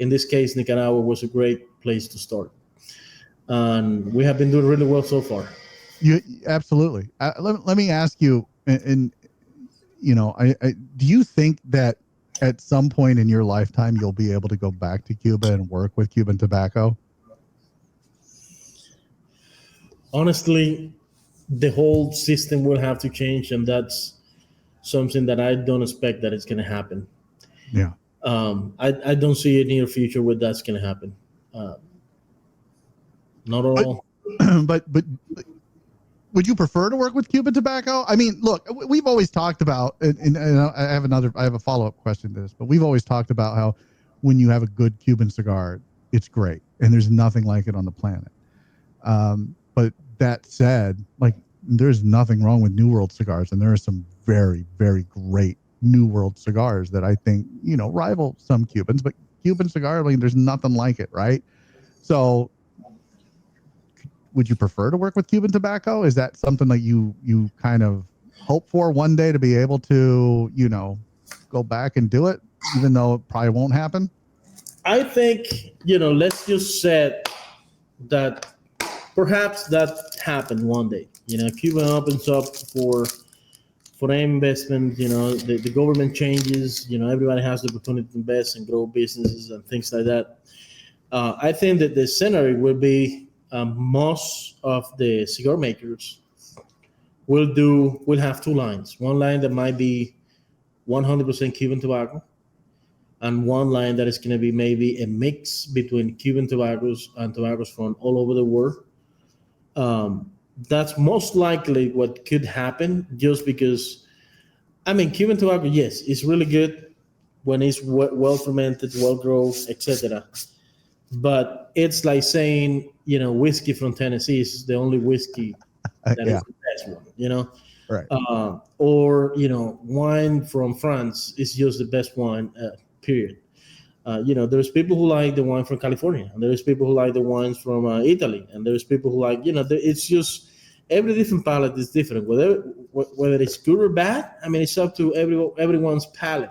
in this case, Nicaragua was a great place to start. And we have been doing really well so far. You absolutely. Let me ask you, and do you think that at some point in your lifetime you'll be able to go back to Cuba and work with Cuban tobacco? Honestly, the whole system will have to change, and that's something that I don't expect that it's going to happen. Yeah. I don't see a near future where that's going to happen. Not at all. But would you prefer to work with Cuban tobacco? I mean, look, we've always talked about, and I have a follow-up question to this, but we've always talked about how when you have a good Cuban cigar, it's great, and there's nothing like it on the planet. But that said, like, there's nothing wrong with New World cigars, and there are some very, very great New World cigars that I think, rival some Cubans, but Cuban cigar, I mean, there's nothing like it, right? So would you prefer to work with Cuban tobacco? Is that something that you kind of hope for one day to be able to, go back and do it, even though it probably won't happen? I think, let's just say that perhaps that happened one day. Cuba opens up for investment. The government changes. Everybody has the opportunity to invest and grow businesses and things like that. I think that the scenario will be most of the cigar makers will have two lines. One line that might be 100% Cuban tobacco, and one line that is going to be maybe a mix between Cuban tobaccos and tobaccos from all over the world. That's most likely what could happen, just because, Cuban tobacco, yes, it's really good when it's well fermented, well grown, etc. But it's like saying, whiskey from Tennessee is the only whiskey that is the best one, Right. Or, wine from France is just the best wine, period. There's people who like the wine from California, and there's people who like the wines from Italy, and there's people who like, it's just every different palate is different. Whether it's good or bad, it's up to everyone's palate.